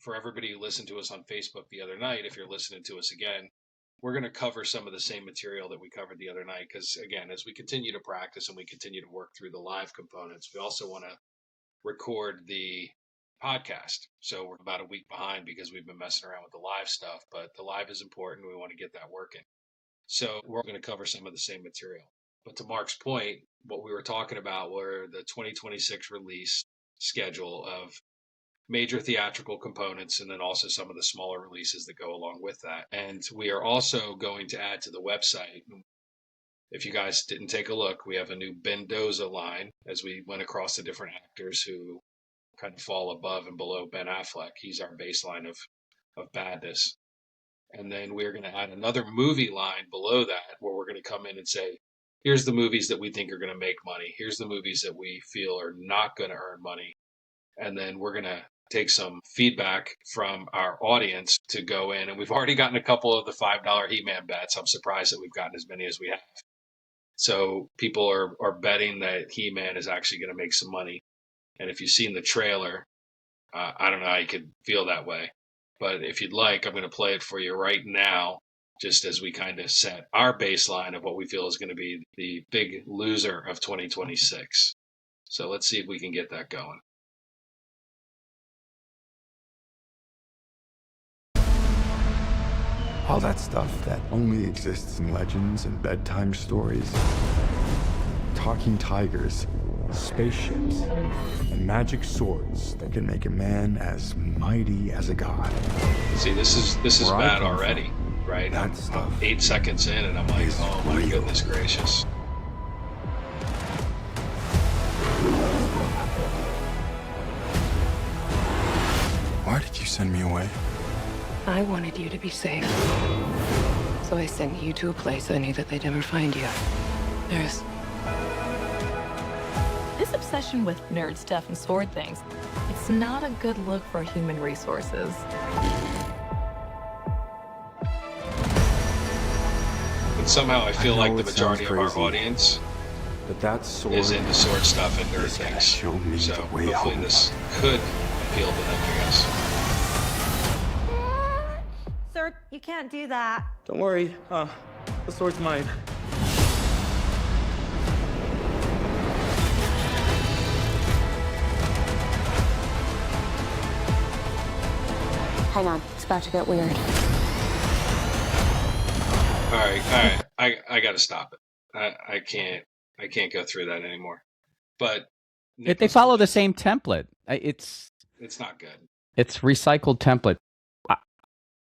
for everybody who listened to us on Facebook the other night, if you're listening to us again, we're going to cover some of the same material that we covered the other night. Because again, as we continue to practice and we continue to work through the live components, we also want to record the podcast. So we're about a week behind because we've been messing around with the live stuff, but the live is important. We want to get that working. So we're going to cover some of the same material. But to Mark's point, what we were talking about were the 2026 release schedule of major theatrical components and then also some of the smaller releases that go along with that. And we are also going to add to the website. If you guys didn't take a look, we have a new Mendoza line as we went across the different actors who kind of fall above and below Ben Affleck. He's our baseline of badness. And then we're going to add another movie line below that where we're going to come in and say, here's the movies that we think are going to make money. Here's the movies that we feel are not going to earn money. And then we're going to take some feedback from our audience to go in. And we've already gotten a couple of the $5 He-Man bets. I'm surprised that we've gotten as many as we have. So people are betting that He-Man is actually going to make some money. And if you've seen the trailer, I don't know how you could feel that way. But if you'd like, I'm going to play it for you right now, just as we kind of set our baseline of what we feel is going to be the big loser of 2026. So let's see if we can get that going. All that stuff that only exists in legends and bedtime stories. Talking tigers, spaceships, and magic swords that can make a man as mighty as a god. See, this is bad already, right? That stuff. 8 seconds in, and I'm like, oh my goodness gracious. Why did you send me away? I wanted you to be safe. So I sent you to a place I knew that they'd never find you. There's This obsession with nerd stuff and sword things, it's not a good look for human resources. But somehow I feel like the it sounds majority of our crazy, audience but that sword is into sword stuff and nerd is gonna things. show me So the way hopefully home. this could appeal to them, I guess. Sir, you can't do that. Don't worry, the sword's mine. Hang on, it's about to get weird. All right. I got to stop it. I can't go through that anymore. But They follow the same template. It's not good. It's recycled template.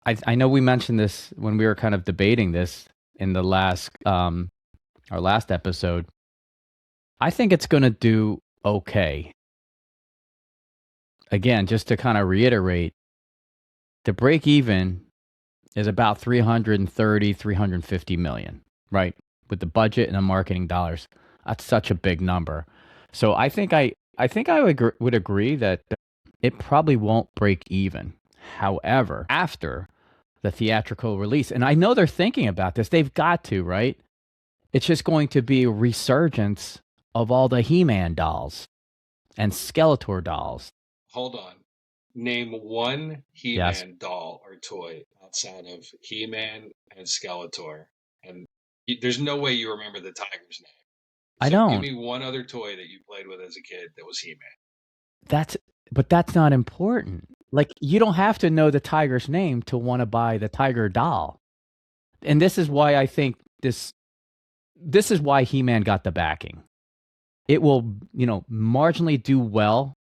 I know we mentioned this when we were kind of debating this in the last our last episode. I think it's going to do okay. Again, just to kind of reiterate, the break even is about 350 million, right? With the budget and the marketing dollars. That's such a big number. So I think I would agree that it probably won't break even. However, after the theatrical release, and I know they're thinking about this, they've got to, right? It's just going to be a resurgence of all the He-Man dolls and Skeletor dolls. Hold on. Name one He-Man doll or toy outside of He-Man and Skeletor. And there's no way you remember the tiger's name. So I don't. Give me one other toy that you played with as a kid that was He-Man. But that's not important. Like, you don't have to know the tiger's name to want to buy the tiger doll. And this is why I think this is why He-Man got the backing. It will, marginally do well,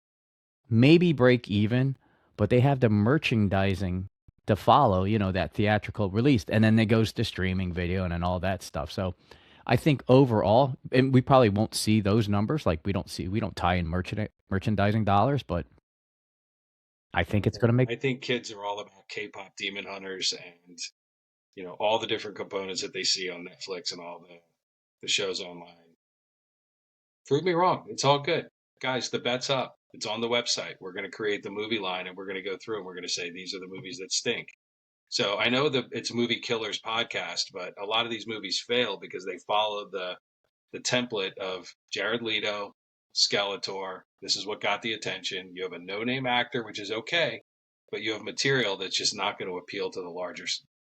maybe break even, but they have the merchandising to follow, that theatrical release. And then it goes to streaming video and all that stuff. So I think overall, and we probably won't see those numbers. Like, we don't tie in merchandising dollars, but I think it's going to make. I think kids are all about K-pop Demon Hunters and, all the different components that they see on Netflix and all the shows online. Prove me wrong. It's all good. Guys, the bet's up. It's on the website. We're going to create the movie line and we're going to go through and we're going to say, these are the movies that stink. So I know that it's Movie Killers podcast, but a lot of these movies fail because they follow the template of Jared Leto, Skeletor. This is what got the attention. You have a no-name actor, which is okay, but you have material that's just not going to appeal to the larger,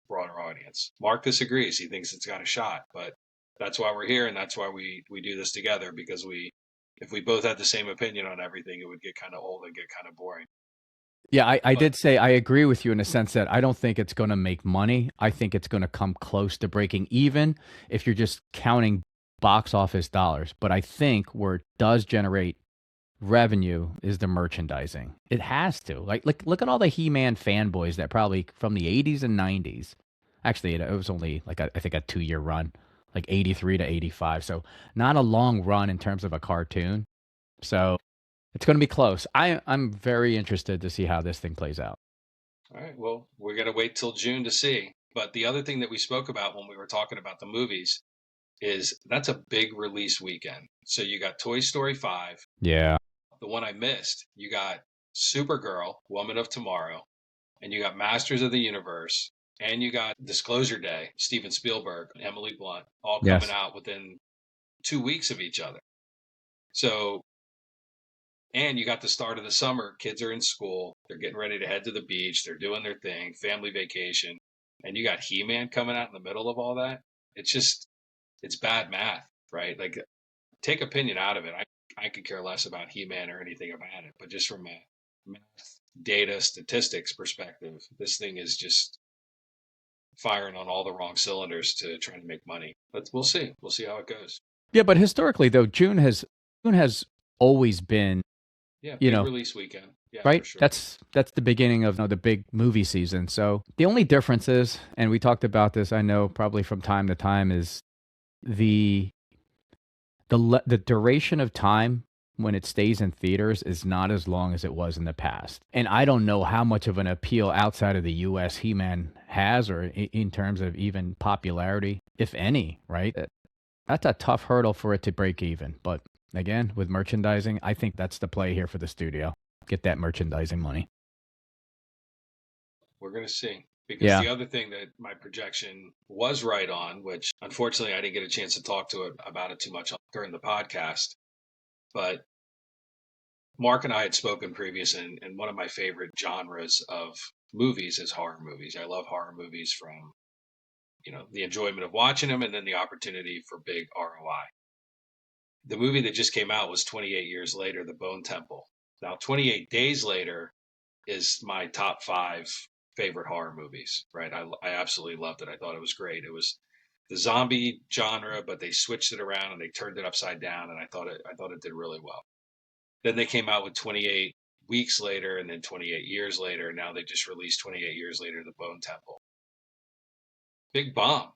broader audience. Mark disagrees. He thinks it's got a shot, but that's why we're here, and that's why we do this together, because if we both had the same opinion on everything, it would get kind of old and get kind of boring. Yeah, I did say I agree with you in the sense that I don't think it's going to make money. I think it's going to come close to breaking even if you're just counting box office dollars. But I think where it does generate revenue is the merchandising. It has to. Like look at all the He-Man fanboys that probably from the 80s and 90s. Actually, it was only like I think a 2-year run, like 83 to 85. So not a long run in terms of a cartoon. So it's going to be close. I'm very interested to see how this thing plays out. All right. Well, we're going to wait till June to see. But the other thing that we spoke about when we were talking about the movies is that's a big release weekend. So you got Toy Story 5. Yeah. The one I missed, you got Supergirl, Woman of Tomorrow, and you got Masters of the Universe, and you got Disclosure Day, Steven Spielberg, Emily Blunt, all coming out within 2 weeks of each other. So, and you got the start of the summer. Kids are in school. They're getting ready to head to the beach. They're doing their thing, family vacation. And you got He-Man coming out in the middle of all that. It's bad math, right? Like, take opinion out of it. I could care less about He-Man or anything about it. But just from a math, data, statistics perspective, this thing is just firing on all the wrong cylinders to try to make money. But we'll see. We'll see how it goes. Yeah, but historically, though, June has always been, big release weekend. Yeah, right? For sure. That's the beginning of the big movie season. So the only difference is, and we talked about this, I know probably from time to time, is the duration of time when it stays in theaters is not as long as it was in the past. And I don't know how much of an appeal outside of the U.S. He-Man has, or in terms of even popularity, if any, right? That's a tough hurdle for it to break even. But again, with merchandising, I think that's the play here for the studio. Get that merchandising money. We're going to see. Because the other thing that my projection was right on, which unfortunately I didn't get a chance to talk about it too much during the podcast, but Mark and I had spoken previously, and one of my favorite genres of movies is horror movies. I love horror movies from, the enjoyment of watching them and then the opportunity for big ROI. The movie that just came out was 28 years later, The Bone Temple. Now, 28 Days Later is my top 5 favorite horror movies, right? I absolutely loved it. I thought it was great. It was the zombie genre, but they switched it around and they turned it upside down, and I thought it did really well. Then they came out with 28 Weeks Later, and then 28 Years Later. Now they just released 28 Years Later, The Bone Temple. Big bomb.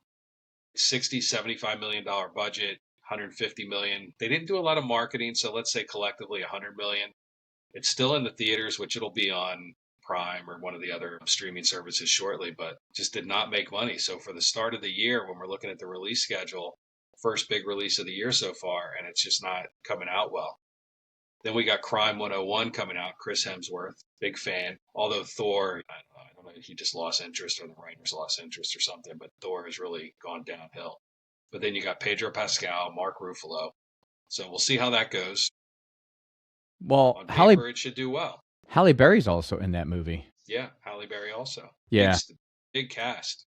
$75 million budget, $150 million. They didn't do a lot of marketing, so let's say collectively $100 million. It's still in the theaters, which it'll be on Prime or one of the other streaming services shortly, but just did not make money. So for the start of the year, when we're looking at the release schedule, first big release of the year so far, and it's just not coming out well. Then we got Crime 101 coming out, Chris Hemsworth, big fan. Although Thor, I don't know, he just lost interest or the writers lost interest or something, but Thor has really gone downhill. But then you got Pedro Pascal, Mark Ruffalo. So we'll see how that goes. Well, on paper, it should do well. Halle Berry's also in that movie. Yeah, Halle Berry also. Yeah. Big cast.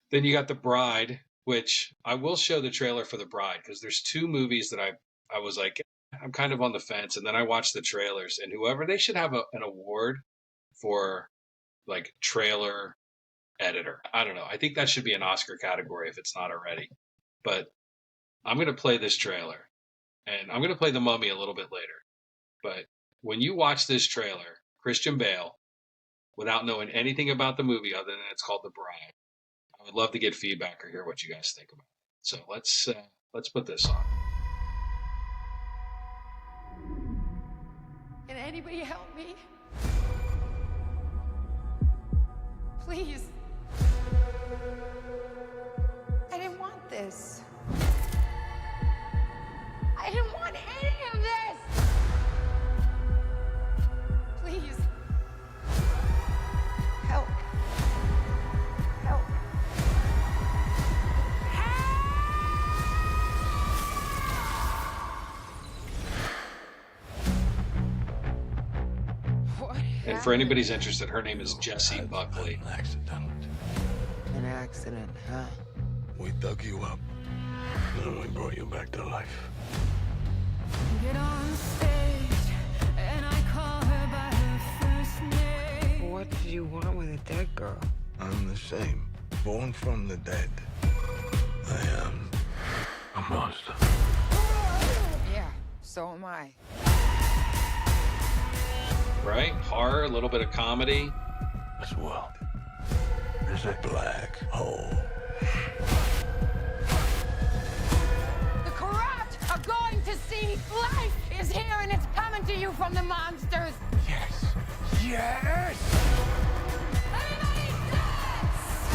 Then you got The Bride, which I will show the trailer for The Bride because there's 2 movies that I was like, I'm kind of on the fence. And then I watched the trailers, and they should have an award for like trailer editor. I don't know. I think that should be an Oscar category if it's not already. But I'm going to play this trailer, and I'm going to play The Mummy a little bit later. But when you watch this trailer, Christian Bale, without knowing anything about the movie other than it's called The Bride, I would love to get feedback or hear what you guys think about it. So let's put this on. Can anybody help me? Please. I didn't want this. I didn't want any of this. Please. Help. Help. What? And for anybody's interested, her name is Jessie Buckley. An accident. An accident, huh? We dug you up, then we brought you back to life. Get on stage, and I call her by her first name. What do you want with a dead girl? I'm the same. Born from the dead. I am a monster. Yeah, so am I. Right? Horror, a little bit of comedy. This world is a black hole. The corrupt are going to see life is here and it's coming to you from the monsters. Yes. Yes! Everybody dance!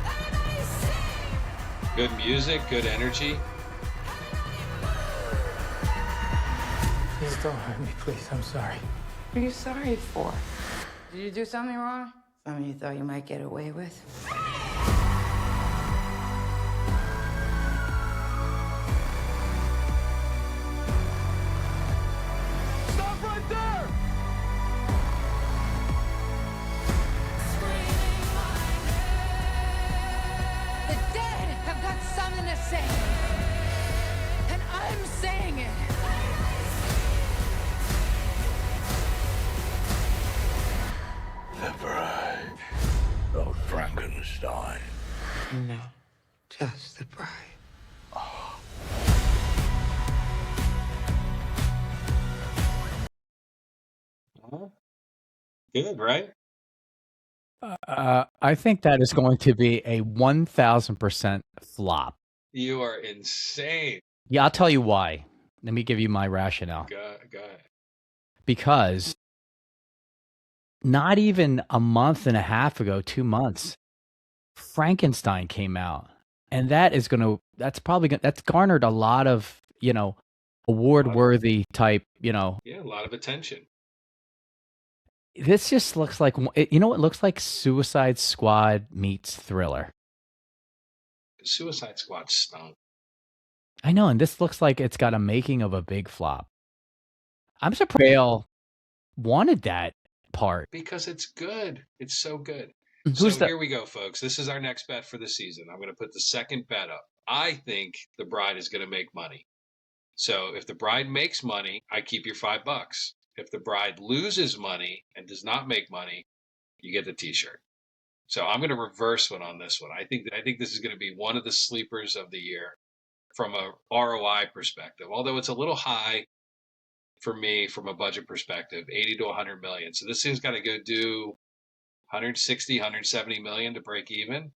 Everybody sing! Good music, good energy. Please don't hurt me, please. I'm sorry. What are you sorry for? Did you do something wrong? Something you thought you might get away with? Stop right there! The dead have got something to say. And I'm saying it. The bride of Frankenstein. No, just the bride. Good, right? I think that is going to be a 1,000% flop. You are insane. Yeah, I'll tell you why. Let me give you my rationale. Go ahead. Because not even a month and a half ago, 2 months, Frankenstein came out. And that's garnered a lot of, award-worthy type, Yeah, a lot of attention. This just looks like, it looks like Suicide Squad meets Thriller. Suicide Squad stunk. I know, and this looks like it's got a making of a big flop. I'm surprised Bale wanted that part. Because it's good. It's so good. Here we go, folks. This is our next bet for the season. I'm going to put the second bet up. I think The Bride is going to make money. So if The Bride makes money, I keep your $5. If The Bride loses money and does not make money, you get the T-shirt. So I'm going to reverse one on this one. I think this is going to be one of the sleepers of the year from a ROI perspective. Although it's a little high for me from a budget perspective, 80 to 100 million. So this thing's got to go do 160, 170 million to break even.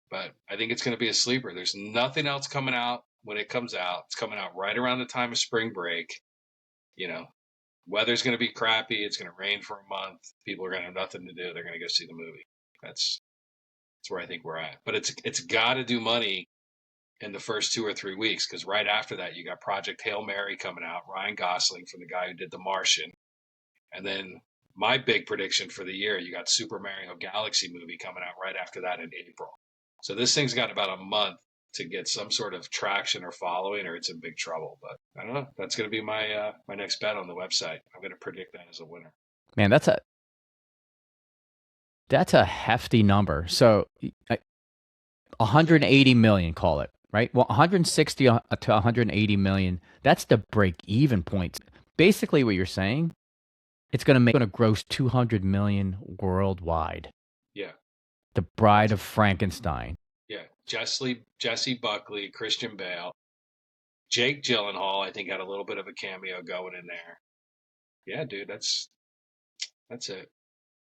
But I think it's going to be a sleeper. There's nothing else coming out when it comes out. It's coming out right around the time of spring break. Weather's going to be crappy. It's going to rain for a month. People are going to have nothing to do. They're going to go see the movie. That's where I think we're at. But it's got to do money in the first 2 or 3 weeks, because right after that, you got Project Hail Mary coming out, Ryan Gosling from the guy who did The Martian. And then my big prediction for the year, you got Super Mario Galaxy movie coming out right after that in April. So this thing's got about a month to get some sort of traction or following, or it's in big trouble. But I don't know. That's going to be my my next bet on the website. I'm going to predict that as a winner. Man, that's a hefty number. So 180 million, call it, right? Well, 160 to 180 million, that's the break-even point. Basically what you're saying, it's going to gross 200 million worldwide. Yeah. The Bride of Frankenstein. Yeah. Jessie Buckley, Christian Bale, Jake Gyllenhaal, I think had a little bit of a cameo going in there. Yeah, dude, that's it.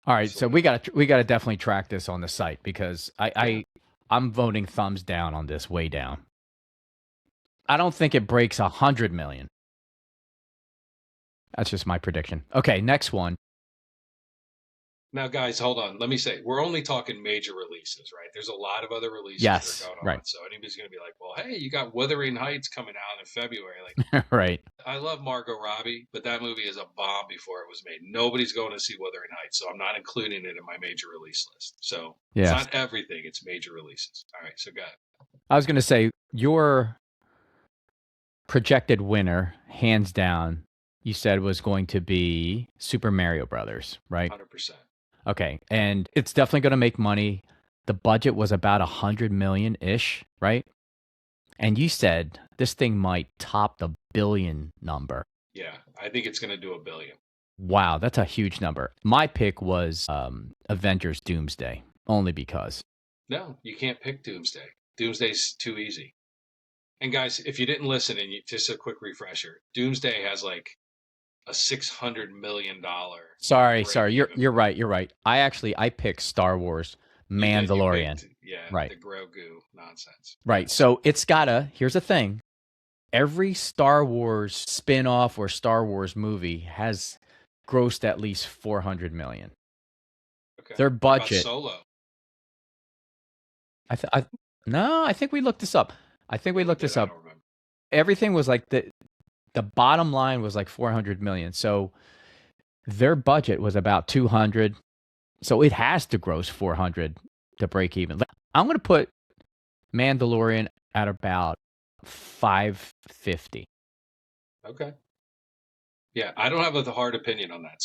All right, so we got to definitely track this on the site, because I'm voting thumbs down on this, way down. I don't think it breaks 100 million. That's just my prediction. Okay, next one. Now, guys, hold on. Let me say, we're only talking major releases, right? There's a lot of other releases yes, that are going on. Right. So anybody's going to be like, well, hey, you got Wuthering Heights coming out in February. Like, right. I love Margot Robbie, but that movie is a bomb before it was made. Nobody's going to see Wuthering Heights, so I'm not including it in my major release list. So It's not everything. It's major releases. All right, so go ahead. I was going to say, your projected winner, hands down, you said was going to be Super Mario Brothers, right? 100%. Okay, and it's definitely going to make money. The budget was about 100 million ish, right? And you said this thing might top the billion number. Yeah, I think it's going to do $1 billion. Wow, that's a huge number. My pick was Avengers Doomsday, only because. No, you can't pick Doomsday. Doomsday's too easy. And guys, if you didn't listen, and just a quick refresher, Doomsday has like a $600 million. Sorry, you're right. I picked Star Wars Mandalorian. Right. The Grogu nonsense. Right. So it's here's the thing. Every Star Wars spin-off or Star Wars movie has grossed at least 400 million. Okay. Their budget. Solo. I think we looked this up. Everything was like the bottom line was like 400 million. So their budget was about 200. So it has to gross 400 to break even. I'm going to put Mandalorian at about 550. Okay. Yeah, I don't have a hard opinion on that.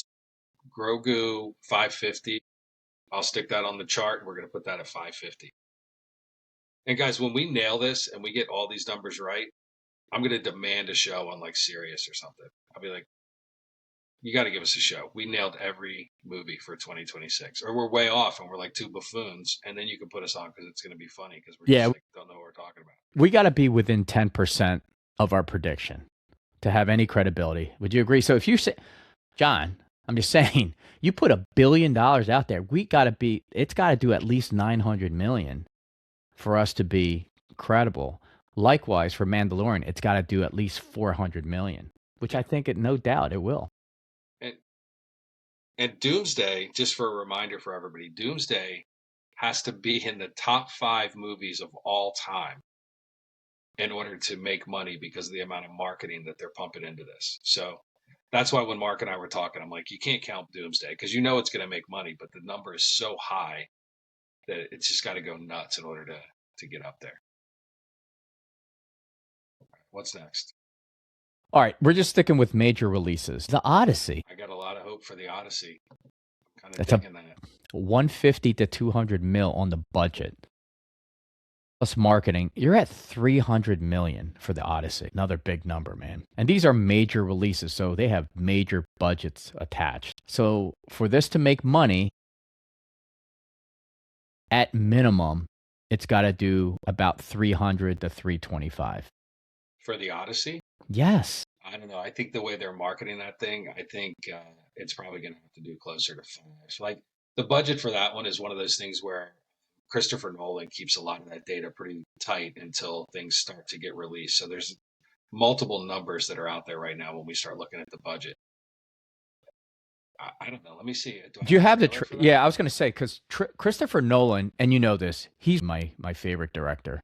Grogu 550. I'll stick that on the chart. We're going to put that at 550. And guys, when we nail this and we get all these numbers right, I'm going to demand a show on like Sirius or something. I'll be like, you got to give us a show. We nailed every movie for 2026, or we're way off and we're like two buffoons, and then you can put us on because it's going to be funny because we're just like, don't know what we're talking about. We got to be within 10% of our prediction to have any credibility. Would you agree? So if you say, John, I'm just saying, you put $1 billion out there, it's got to do at least 900 million for us to be credible. Likewise, for Mandalorian, it's got to do at least 400 million, which I think no doubt it will. And Doomsday, just for a reminder for everybody, Doomsday has to be in the top 5 movies of all time in order to make money because of the amount of marketing that they're pumping into this. So that's why when Mark and I were talking, I'm like, you can't count Doomsday because you know it's going to make money, but the number is so high that it's just got to go nuts in order to get up there. What's next? All right, we're just sticking with major releases. The Odyssey. I got a lot of hope for the Odyssey. I'm kind of thinking that. 150 to 200 mil on the budget. Plus marketing, you're at 300 million for the Odyssey. Another big number, man. And these are major releases, so they have major budgets attached. So for this to make money, at minimum, it's got to do about 300 to 325. For the Odyssey? Yes. I don't know. I think the way they're marketing that thing, I think it's probably going to have to do closer to 5. Like the budget for that one is one of those things where Christopher Nolan keeps a lot of that data pretty tight until things start to get released. So there's multiple numbers that are out there right now when we start looking at the budget. I don't know. Let me see. Do you have the yeah, I was going to say, because Christopher Nolan, and you know this, he's my favorite director.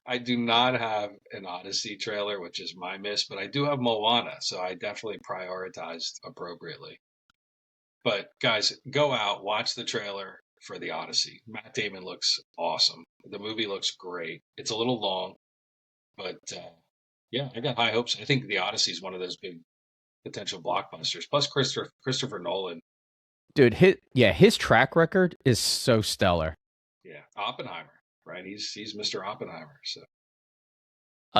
I do not have an Odyssey trailer, which is my miss, but I do have Moana, so I definitely prioritized appropriately. But guys, go out, watch the trailer for the Odyssey. Matt Damon looks awesome. The movie looks great. It's a little long, but yeah, I got high hopes. I think the Odyssey is one of those big potential blockbusters. Plus Christopher Nolan. Dude, his track record is so stellar. Yeah, Oppenheimer. Right, he's Mr. Oppenheimer. So,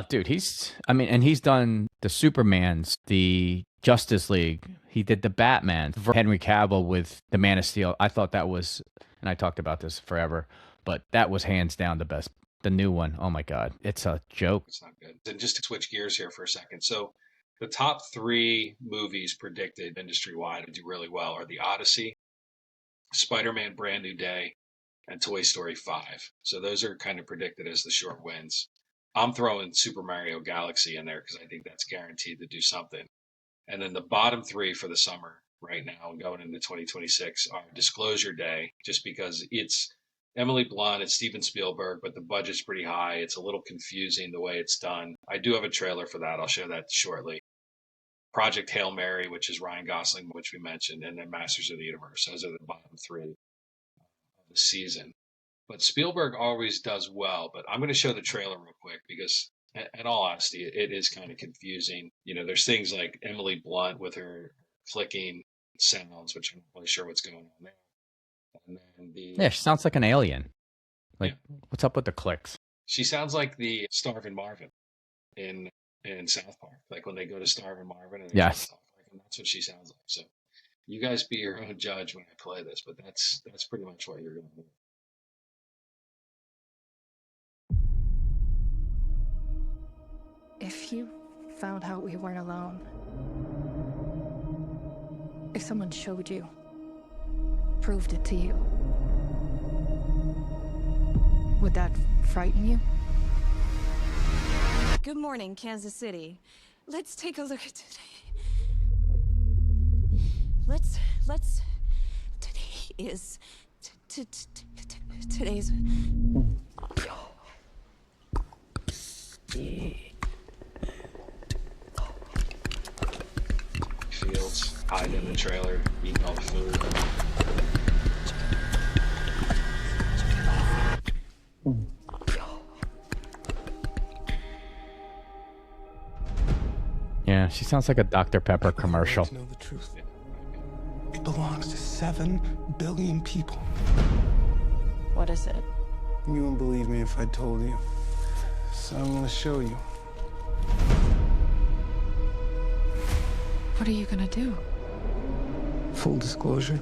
dude, he's done the Supermans, the Justice League. He did the Batman. Henry Cavill with the Man of Steel. I thought that was, and I talked about this forever, but that was hands down the best. The new one, oh my God, it's a joke. It's not good. And just to switch gears here for a second, so the top 3 movies predicted industry-wide to do really well are The Odyssey, Spider-Man: Brand New Day, and Toy Story 5. So those are kind of predicted as the short wins. I'm throwing Super Mario Galaxy in there because I think that's guaranteed to do something. And then the bottom 3 for the summer right now and going into 2026 are Disclosure Day, just because it's Emily Blunt, it's Steven Spielberg, but the budget's pretty high. It's a little confusing the way it's done. I do have a trailer for that. I'll show that shortly. Project Hail Mary, which is Ryan Gosling, which we mentioned, and then Masters of the Universe. Those are the bottom 3. The season. But Spielberg always does well. But I'm going to show the trailer real quick in all honesty, it is kind of confusing. You know, there's things like Emily Blunt with her clicking sounds, which I'm not really sure what's going on there. And then Yeah, she sounds like an alien. Like, yeah. What's up with the clicks? She sounds like the Starvin' Marvin in South Park. Like when they go to Starvin' Marvin and they Yes. talk like him, that's what she sounds like. So you guys be your own judge when I play this, but that's pretty much what you're going to do. If you found out we weren't alone, if someone showed you, proved it to you, would that frighten you? Good morning, Kansas City. Let's take a look at today. Let's. Today is. Today's. Fields, hide in the trailer, eating all the food. Yeah, she sounds like a Dr. Pepper commercial. To know the truth. It belongs to 7 billion people. What is it? You wouldn't believe me if I told you. So I'm gonna show you. What are you gonna do? Full disclosure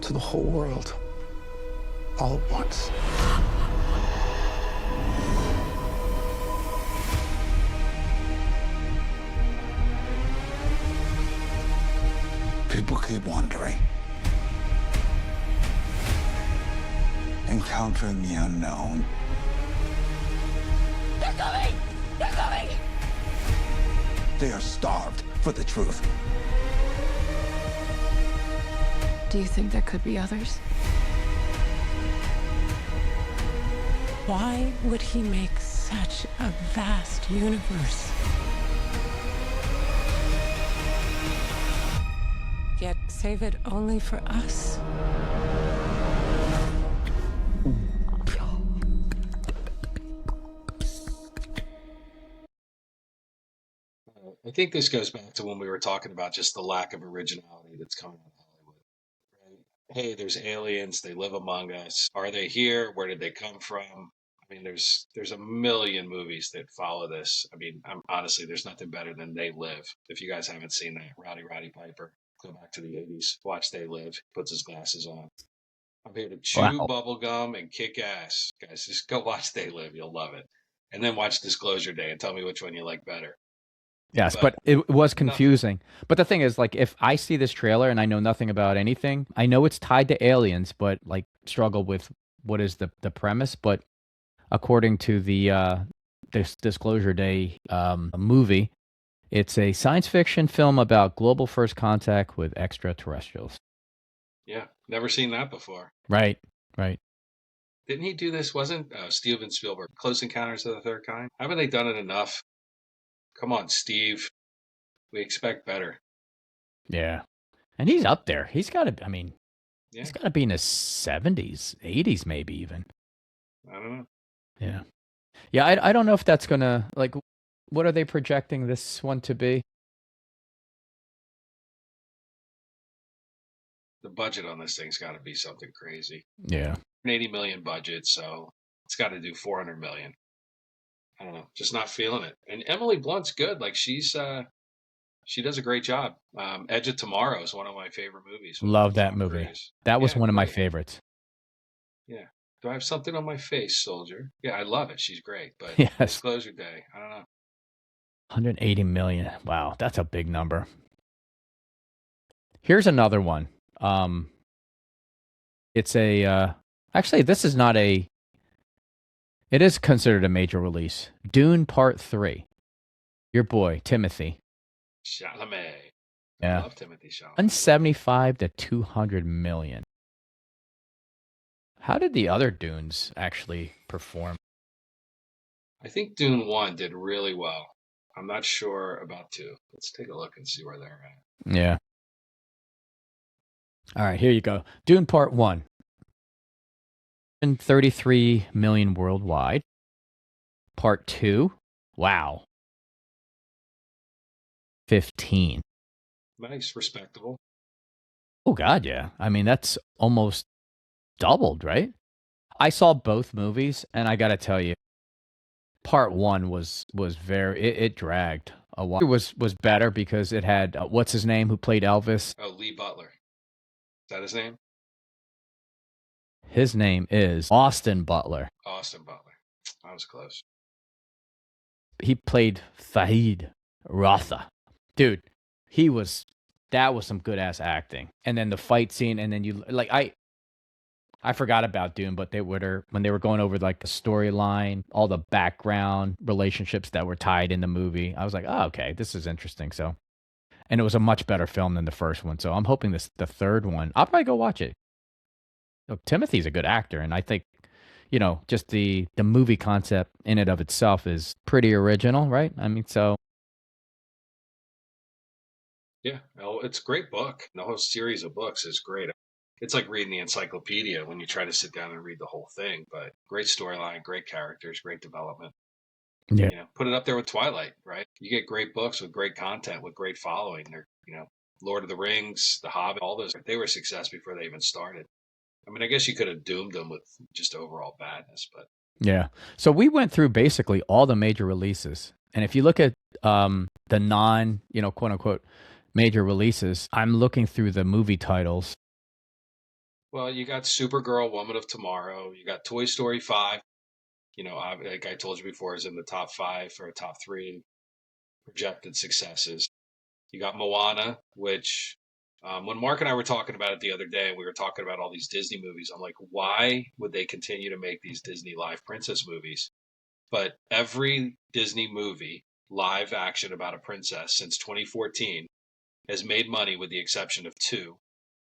to the whole world. All at once. People keep wondering. Encountering the unknown. They're coming! They're coming! They are starved for the truth. Do you think there could be others? Why would he make such a vast universe? Yet save it only for us? I think this goes back to when we were talking about just the lack of originality that's coming out of Hollywood. Right? Hey, there's aliens. They live among us. Are they here? Where did they come from? I mean, there's a million movies that follow this. I mean, honestly, there's nothing better than They Live. If you guys haven't seen that, Roddy Piper, go back to the 80s. Watch They Live. Puts his glasses on. I'm here to chew bubble gum and kick ass. Guys, just go watch They Live. You'll love it. And then watch Disclosure Day and tell me which one you like better. Yes, but it was confusing. But the thing is, like, if I see this trailer and I know nothing about anything, I know it's tied to aliens, but like struggle with what is the premise. But according to the this Disclosure Day movie, it's a science fiction film about global first contact with extraterrestrials. Yeah, never seen that before. Right, right. Didn't he do this? Wasn't Steven Spielberg Close Encounters of the Third Kind? Haven't they done it enough? Come on, Steve. We expect better. Yeah. And he's up there. He's got to, I mean, he's got to be in his 70s, 80s maybe even. I don't know. Yeah. Yeah, I don't know if that's going to, like, what are they projecting this one to be? The budget on this thing's got to be something crazy. Yeah. 80 million budget, so it's got to do 400 million. I don't know, just not feeling it. And Emily Blunt's good. Like she does a great job. Edge of Tomorrow is one of my favorite movies. Love that movie. That was one of my favorites. Yeah. Do I have something on my face, soldier? Yeah, I love it. She's great. But Yes. Disclosure Day, I don't know. 180 million. Wow, that's a big number. Here's another one. It's a actually this is not a it is considered a major release. Dune Part 3. Your boy, Timothy. Chalamet. Yeah. I love Timothy Chalamet. 175 to 200 million. How did the other Dunes actually perform? I think Dune 1 did really well. I'm not sure about 2. Let's take a look and see where they're at. Yeah. All right, here you go. Dune Part 1. 33 million worldwide. Part 2 Wow. 15. Nice, respectable. Oh God, yeah. I mean, that's almost doubled, right? I saw both movies, and I got to tell you, part one was very it dragged a while. It was better because it had what's his name who played Elvis. Oh, Lee Butler. Is that his name? His name is Austin Butler. Austin Butler. I was close. He played Fahid Ratha. Dude, that was some good ass acting. And then the fight scene, and then you like I forgot about Doom, but when they were going over like the storyline, all the background relationships that were tied in the movie, I was like, oh, okay, this is interesting. So, and it was a much better film than the first one. So I'm hoping the third one, I'll probably go watch it. So, Timothy's a good actor, and I think, just the movie concept in and of itself is pretty original, right? I mean, so. Yeah, well, it's a great book. The whole series of books is great. It's like reading the encyclopedia when you try to sit down and read the whole thing, but great storyline, great characters, great development. Yeah. Put it up there with Twilight, right? You get great books with great content, with great following. They're, Lord of the Rings, The Hobbit, all those, they were a success before they even started. I mean, I guess you could have doomed them with just overall badness, but. Yeah. So we went through basically all the major releases. And if you look at the non, quote unquote, major releases, I'm looking through the movie titles. Well, you got Supergirl, Woman of Tomorrow. You got Toy Story 5. Like I told you before, is in the top 5 or top 3 projected successes. You got Moana, which when Mark and I were talking about it the other day, we were talking about all these Disney movies. I'm like, why would they continue to make these Disney live princess movies? But every Disney movie, live action about a princess since 2014, has made money with the exception of 2.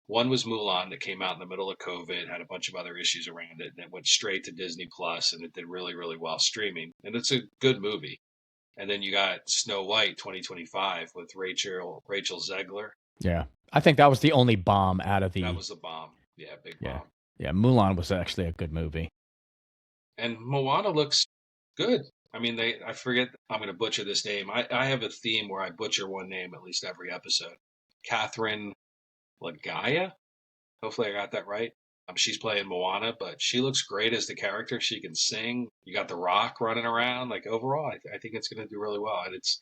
One was Mulan that came out in the middle of COVID, had a bunch of other issues around it, and it went straight to Disney Plus, and it did really, really well streaming. And it's a good movie. And then you got Snow White 2025 with Rachel Zegler. Yeah. I think that was the only bomb out of the... That was the bomb. Yeah, big bomb. Yeah, Mulan was actually a good movie. And Moana looks good. I mean, I forget, I'm going to butcher this name. I have a theme where I butcher one name at least every episode. Catherine Lagaya? Hopefully I got that right. She's playing Moana, but she looks great as the character. She can sing. You got The Rock running around. Like, overall, I think it's going to do really well. And it's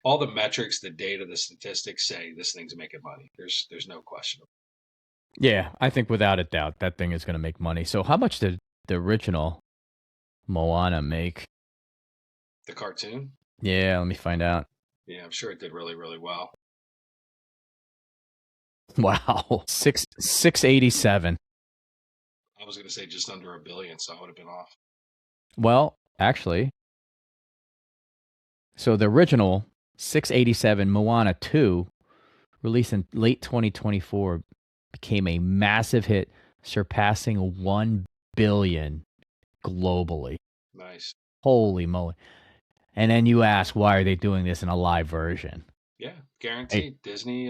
all the metrics, the data, the statistics say this thing's making money. There's no question. Yeah, I think without a doubt that thing is going to make money. So how much did the original Moana make? The cartoon? Yeah, let me find out. Yeah, I'm sure it did really, really well. Wow, 687. I was going to say just under $1 billion, so I would have been off. Well, actually, so the original 687 Moana 2, released in late 2024, became a massive hit, surpassing 1 billion globally. Nice. Holy moly! And then you ask, why are they doing this in a live version? Yeah, guaranteed. Hey, Disney.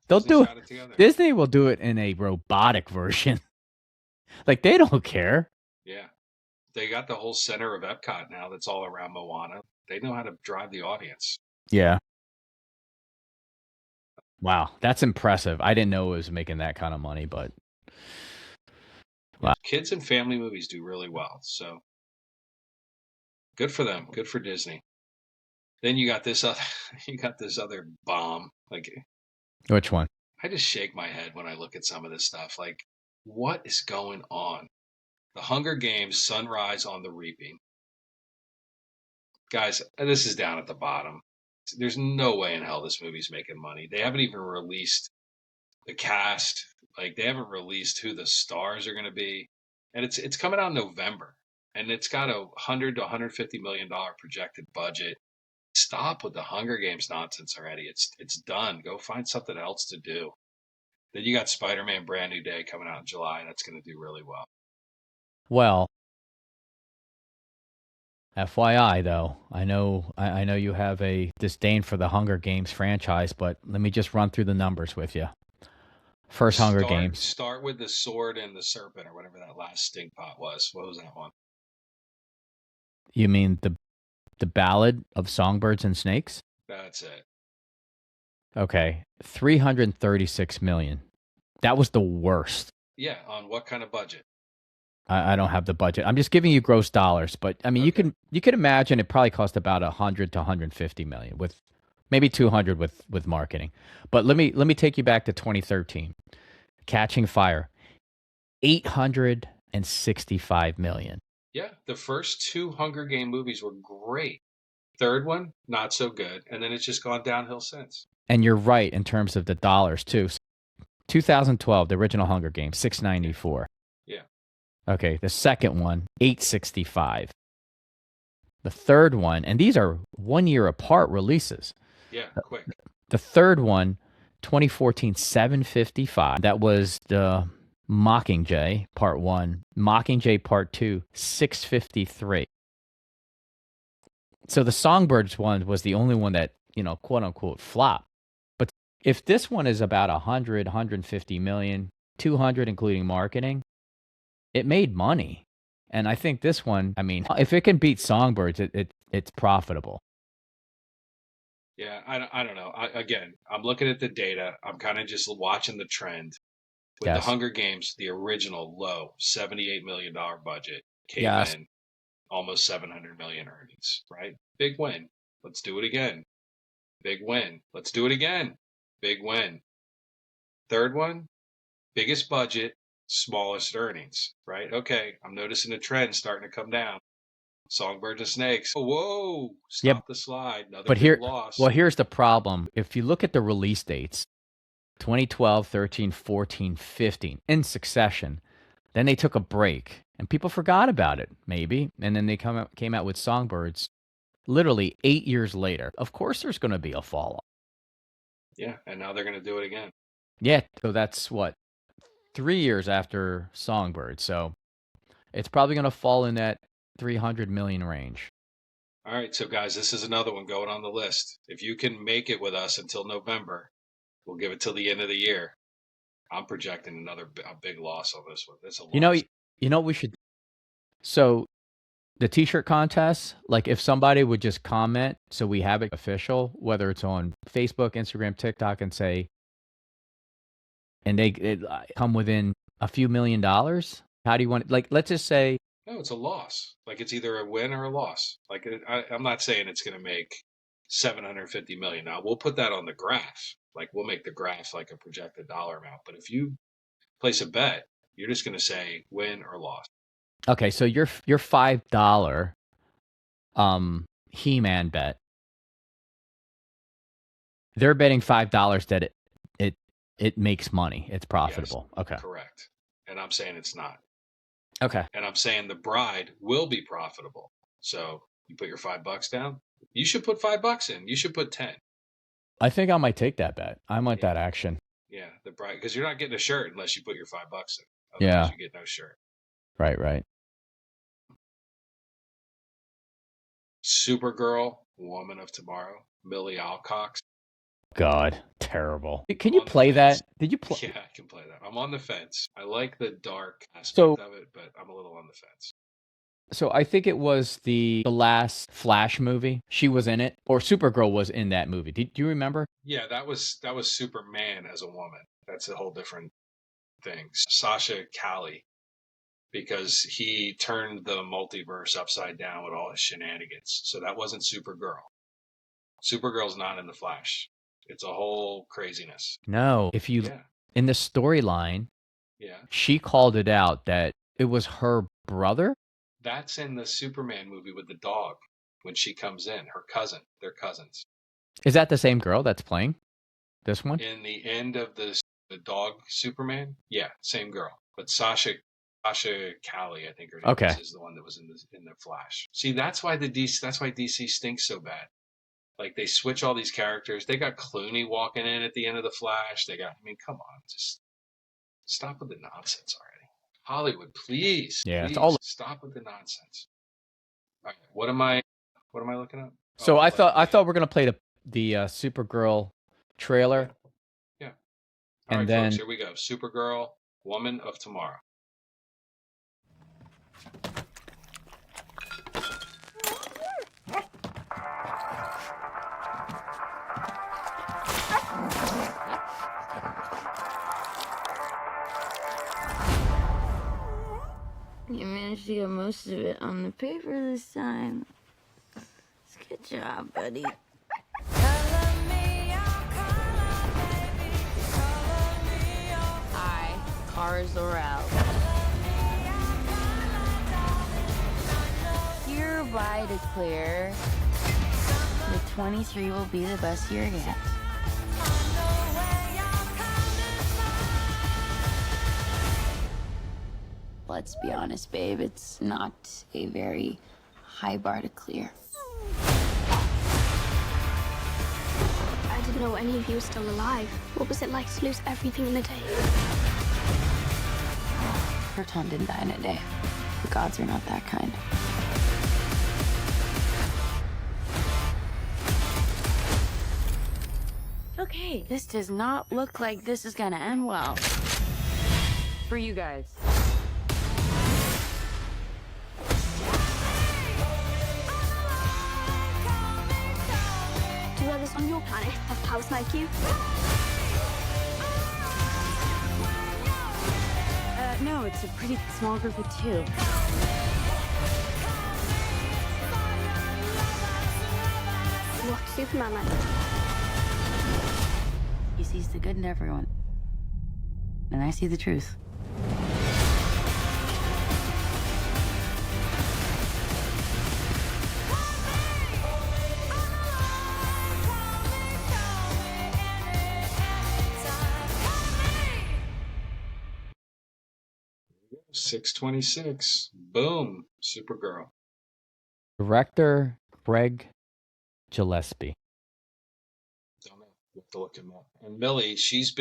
They'll do it. Disney will do it in a robotic version. Like, they don't care. Yeah. They got the whole center of Epcot now that's all around Moana. They know how to drive the audience. Yeah. Wow, that's impressive. I didn't know it was making that kind of money, but wow. Kids and family movies do really well, so good for them. Good for Disney. Then you got this other bomb. Like, which one? I just shake my head when I look at some of this stuff. Like, what is going on? The Hunger Games: Sunrise on the Reaping. Guys, this is down at the bottom. There's no way in hell this movie's making money. They haven't even released the cast. Like, they haven't released who the stars are going to be. And it's coming out in November. And it's got a $100 to $150 million projected budget. Stop with the Hunger Games nonsense already. It's done. Go find something else to do. Then you got Spider-Man Brand New Day coming out in July. That's going to do really well. Well, FYI, though, I know you have a disdain for the Hunger Games franchise, but let me just run through the numbers with you. First Hunger Games. Start with the sword and the serpent, or whatever that last stink pot was. What was that one? You mean the The Ballad of Songbirds and Snakes. That's it. Okay, 336 million. That was the worst. Yeah, on what kind of budget? I don't have the budget. I'm just giving you gross dollars, but I mean, you can imagine it probably cost about 100 to 150 million, with maybe 200 with marketing. But let me take you back to 2013. Catching Fire, 865 million. Yeah, the first 2 Hunger Game movies were great. Third one, not so good, and then it's just gone downhill since. And you're right in terms of the dollars too. 2012, the original Hunger Games, 694. Yeah. Okay, the second one, 865. The third one, and these are 1 year apart releases. Yeah, quick. The third one, 2014, 755. That was the Mockingjay Part 1. Mockingjay Part 2, 653. So the Songbirds one was the only one that, quote unquote, flopped. But if this one is about 100, 150 million, 200 including marketing, it made money. And I think this one, I mean, if it can beat Songbirds, it's profitable. Yeah, I don't know. Again, I'm looking at the data. I'm kind of just watching the trend. With the Hunger Games, the original low $78 million budget came in almost 700 million earnings, right? Big win. Let's do it again. Big win. Let's do it again. Big win. Third one, biggest budget, smallest earnings, right? Okay, I'm noticing a trend starting to come down. Songbirds and Snakes. Oh, whoa, stop the slide. Another big loss. Well, here's the problem. If you look at the release dates, 2012, 13, 14, 15, in succession, then they took a break and people forgot about it, maybe. And then they came out with Songbirds literally 8 years later. Of course, there's going to be a fall off. Yeah, and now they're going to do it again. Yeah, so that's what, 3 years after Songbirds. So it's probably going to fall in that 300 million range. All right, so guys, this is another one going on the list. If you can make it with us until November, we'll give it till the end of the year. I'm projecting a big loss on this one. That's a loss. You know, we should. So the T-shirt contest, like if somebody would just comment, so we have it official, whether it's on Facebook, Instagram, TikTok, and say, and they come within a few $1 million. How do you want it? Like, let's just say. No, it's a loss. Like it's either a win or a loss. Like I'm not saying it's going to make 750 million. Now we'll put that on the graph. Like we'll make the graph like a projected dollar amount. But if you place a bet, you're just going to say win or loss. Okay, so your $5 He-Man bet, they're betting $5 that it makes money. It's profitable. Yes, okay. Correct. And I'm saying it's not. Okay. And I'm saying the bride will be profitable. So you put your $5 down. You should put $5 in. You should put 10. I think I might take that bet. I might that action. Yeah, the bride, because you're not getting a shirt unless you put your $5 in. Otherwise, Yeah. you get no shirt. Right. Supergirl, Woman of Tomorrow, Millie Alcox. God, terrible. Can you play that? Did you play? Yeah, I can play that. I'm on the fence. I like the dark aspect of it, but I'm a little on the fence. So I think it was the last Flash movie. She was in it, or Supergirl was in that movie. Do you remember? Yeah, that was Superman as a woman. That's a whole different thing. Sasha Callie, because he turned the multiverse upside down with all his shenanigans. So that wasn't Supergirl. Supergirl's not in the Flash. It's a whole craziness. No, if you in the storyline, she called it out that it was her brother. That's in the Superman movie with the dog when she comes in, her cousin. They're cousins. Is that the same girl that's playing this one? In the end of the dog Superman, yeah, same girl. But Sasha Callie, I think her name is the one that was in the Flash. See, that's why DC stinks so bad. Like they switch all these characters. They got Clooney walking in at the end of the Flash. Come on, just stop with the nonsense already. Hollywood, please. Yeah, please it's all. Stop with the nonsense. All right, what am I looking at? So I thought we're gonna play the Supergirl trailer. Yeah. All and right, then folks, here we go. Supergirl, Woman of Tomorrow. You managed to get most of it on the paper this time. Good job, buddy. Hi, cars are out. Hereby declare the 23 will be the best year yet. Let's be honest, babe, it's not a very high bar to clear. I didn't know any of you were still alive. What was it like to lose everything in a day? Her Tom didn't die in a day. The gods are not that kind. Okay, this does not look like this is gonna end well. For you guys. Do others on your planet have powers like you? No, it's a pretty small group of two. What's Superman like? He sees the good in everyone. And I see the truth. $626. Boom. Supergirl. Director Craig Gillespie. Don't know. You have to look him up. And Millie, she's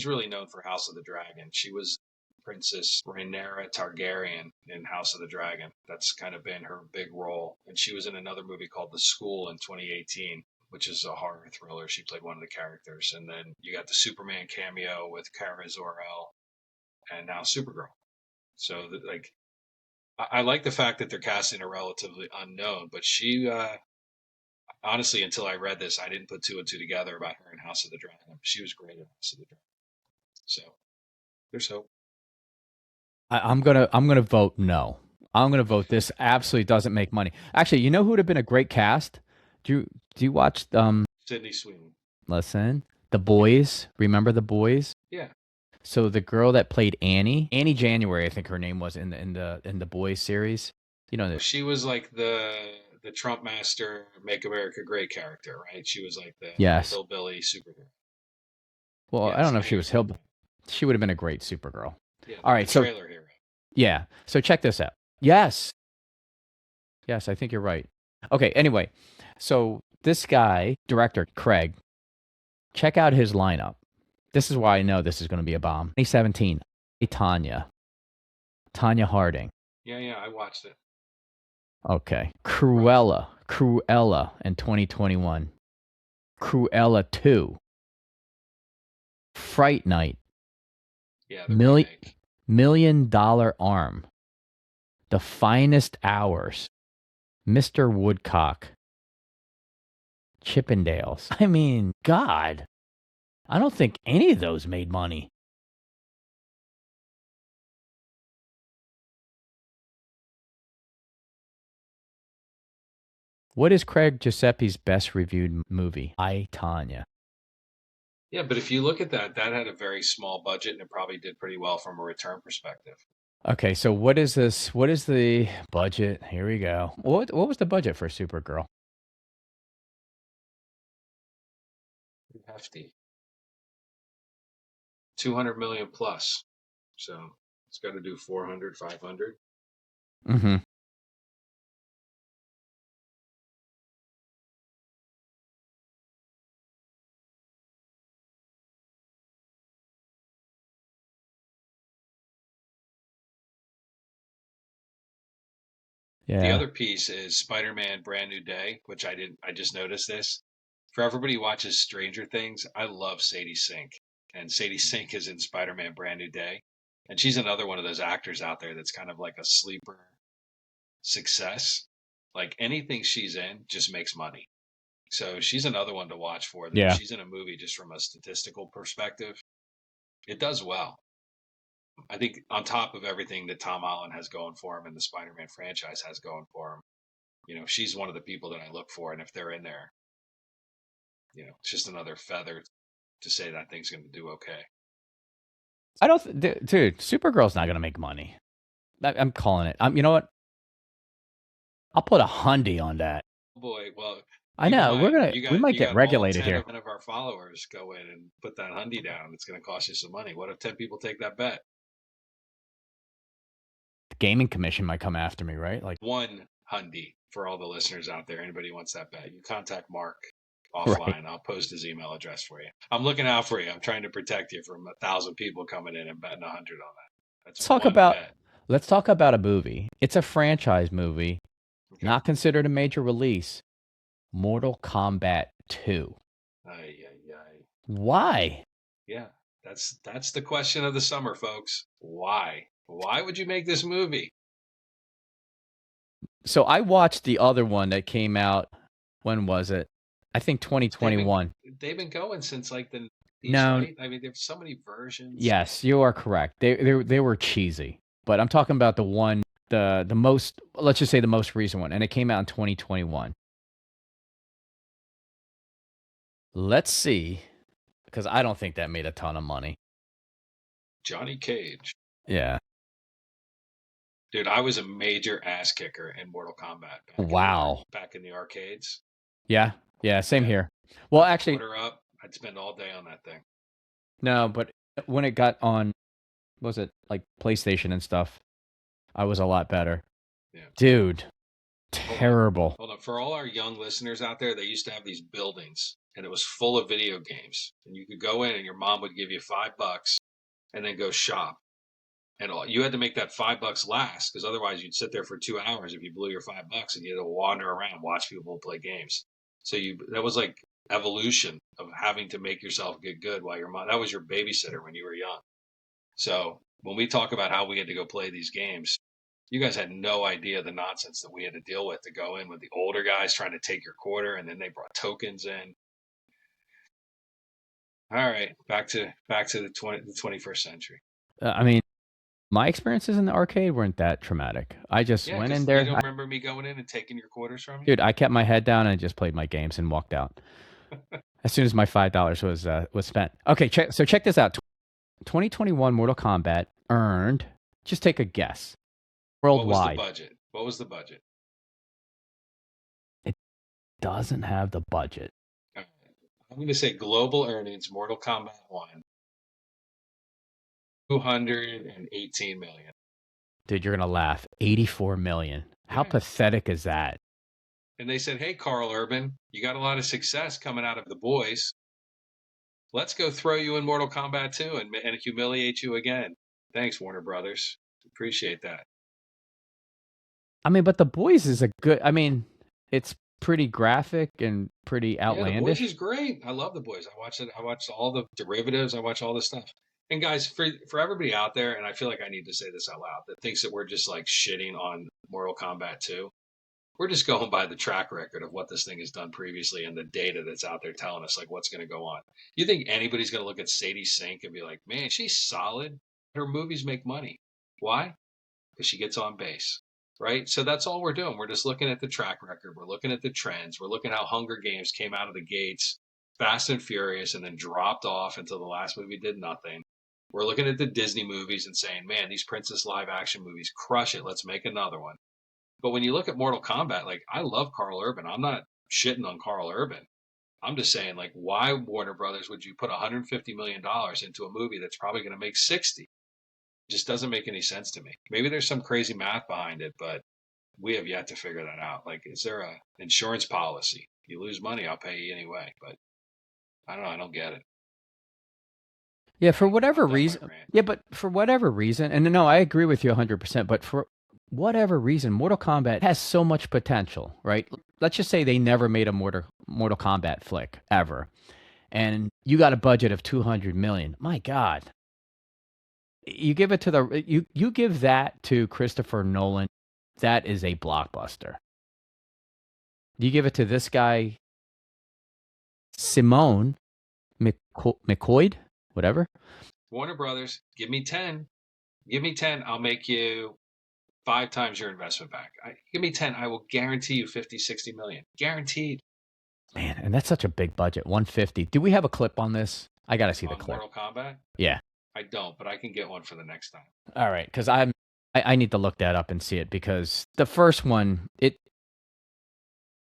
really known for House of the Dragon. She was Princess Rhaenyra Targaryen in House of the Dragon. That's kind of been her big role. And she was in another movie called The School in 2018, which is a horror thriller. She played one of the characters. And then you got the Superman cameo with Kara Zor-El, and now Supergirl. So, I like the fact that they're casting a relatively unknown, but she, honestly, until I read this, I didn't put two and two together about her in House of the Dragon. She was great in House of the Dragon. So, there's hope. I'm gonna vote no. I'm gonna vote this absolutely doesn't make money. Actually, you know who would have been a great cast? Do you watch Sydney Sweeney? Listen, The Boys. Remember The Boys? Yeah. So the girl that played Annie January, I think her name was in the Boys series. You know, she was like the Trump master, Make America Great character, right? She was like the hillbilly superhero. Well, I don't know if she was hillbilly. She would have been a great Supergirl. Yeah, all right, so trailer hero. Yeah, so check this out. Yes, I think you're right. Okay, anyway, so this guy, director Craig, check out his lineup. This is why I know this is going to be a bomb. 2017, Tonya Harding. Yeah, I watched it. Okay. Cruella in 2021. Cruella 2. Fright Night. Yeah, $1 Million Arm. The Finest Hours. Mr. Woodcock. Chippendales. I mean, God. I don't think any of those made money. What is Craig Giuseppe's best reviewed movie? I, Tonya. Yeah, but if you look at that had a very small budget and it probably did pretty well from a return perspective. Okay, so what is this? What is the budget? Here we go. What was the budget for Supergirl? Hefty. 200 million plus. So it's got to do 400, 500. Mm-hmm. Yeah. The other piece is Spider-Man Brand New Day, which I just noticed this. For everybody who watches Stranger Things, I love Sadie Sink. And Sadie Sink is in Spider-Man Brand New Day. And she's another one of those actors out there that's kind of like a sleeper success. Like anything she's in just makes money. So she's another one to watch for. She's in a movie just from a statistical perspective. It does well. I think on top of everything that Tom Holland has going for him and the Spider-Man franchise has going for him, she's one of the people that I look for. And if they're in there, it's just another feather to say that thing's going to do okay. I don't, dude. Supergirl's not going to make money. I'm calling it. You know what? I'll put $100 on that. Boy, well, I know we might get regulated here. 10 of our followers go in and put that $100 down. It's going to cost you some money. What if 10 people take that bet? The gaming commission might come after me, right? Like $100 for all the listeners out there. Anybody wants that bet? You contact Mark offline. Right. I'll post his email address for you. I'm looking out for you. I'm trying to protect you from 1,000 people coming in and betting $100 on that. Let's talk about a movie. It's a franchise movie, okay. Not considered a major release. Mortal Kombat 2. Why? Yeah, that's the question of the summer, folks. Why? Why would you make this movie? So I watched the other one that came out. When was it? I think 2021. They've been going since like the no. Right? I mean, there's so many versions. Yes, you are correct. They were cheesy, but I'm talking about the one, the most. Let's just say the most recent one, and it came out in 2021. Let's see, because I don't think that made a ton of money. Johnny Cage. Yeah. Dude, I was a major ass kicker in Mortal Kombat. Back in the arcades. Yeah. Yeah, same here. Well, actually, up, I'd spend all day on that thing. No, but when it got on, was it like PlayStation and stuff, I was a lot better. Yeah. Dude, terrible. Hold on. For all our young listeners out there, they used to have these buildings, and it was full of video games. And you could go in, and your mom would give you $5 and then go shop. And you had to make that $5 last, because otherwise you'd sit there for 2 hours if you blew your $5 and you had to wander around, watch people play games. So that was like evolution of having to make yourself get good while your mom, that was your babysitter when you were young. So when we talk about how we had to go play these games, you guys had no idea the nonsense that we had to deal with to go in with the older guys trying to take your quarter, and then they brought tokens in. All right, back to the 21st century. I mean, my experiences in the arcade weren't that traumatic. I just went in there. You don't remember me going in and taking your quarters from you? Dude, I kept my head down and just played my games and walked out as soon as my $5 was spent. Okay, check this out. 2021 Mortal Kombat earned, just take a guess, worldwide. What was the budget? It doesn't have the budget. I'm going to say global earnings, Mortal Kombat 1. 218 million. Dude, you're gonna laugh. 84 million. How pathetic is that? And they said, "Hey, Carl Urban, you got a lot of success coming out of The Boys. Let's go throw you in Mortal Kombat 2 and humiliate you again." Thanks, Warner Brothers. Appreciate that. I mean, but The Boys is it's pretty graphic and pretty outlandish. Yeah, The Boys is great. I love The Boys. I watched it. I watched all the derivatives. I watched all this stuff. And guys, for everybody out there, and I feel like I need to say this out loud, that thinks that we're just like shitting on Mortal Kombat 2, we're just going by the track record of what this thing has done previously and the data that's out there telling us like what's going to go on. You think anybody's going to look at Sadie Sink and be like, man, she's solid. Her movies make money. Why? Because she gets on base, right? So that's all we're doing. We're just looking at the track record. We're looking at the trends. We're looking at how Hunger Games came out of the gates fast and furious and then dropped off until the last movie did nothing. We're looking at the Disney movies and saying, man, these princess live action movies crush it. Let's make another one. But when you look at Mortal Kombat, like, I love Carl Urban. I'm not shitting on Carl Urban. I'm just saying, like, why, Warner Brothers, would you put $150 million into a movie that's probably going to make 60? It just doesn't make any sense to me. Maybe there's some crazy math behind it, but we have yet to figure that out. Like, is there a insurance policy? You lose money, I'll pay you anyway. But I don't know. I don't get it. Yeah, for whatever reason. Yeah, but for whatever reason, and no, I agree with you 100%, but for whatever reason, Mortal Kombat has so much potential, right? Let's just say they never made a Mortal Kombat flick, ever. And you got a budget of $200 million. My God. You give it to you give that to Christopher Nolan, that is a blockbuster. You give it to this guy, Simone McCoy, whatever. Warner Brothers, give me 10. Give me 10, I'll make you 5 times your investment back. Give me 10, I will guarantee you 50, 60 million. Guaranteed. Man, and that's such a big budget, 150. Do we have a clip on this? I got to see the On clip. Mortal Kombat? Yeah. I don't, but I can get one for the next time. All right, because I need to look that up and see it, because the first one,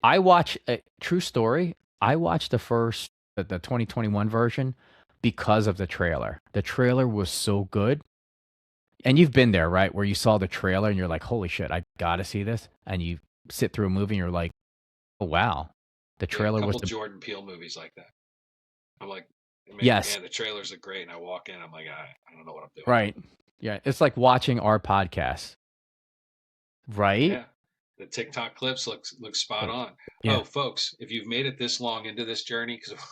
I watch a true story. I watched the 2021 version because of the trailer. The trailer was so good. And you've been there, right? Where you saw the trailer and you're like, holy shit, I gotta see this. And you sit through a movie and you're like, oh wow. The trailer a was couple Jordan Peele movies like that. I'm like, man, yes. Man, the trailers are great. And I walk in, I'm like, I don't know what I'm doing. Right. Yeah. It's like watching our podcast. Right? Yeah. The TikTok clips look spot on. Yeah. Oh, folks, if you've made it this long into this journey, because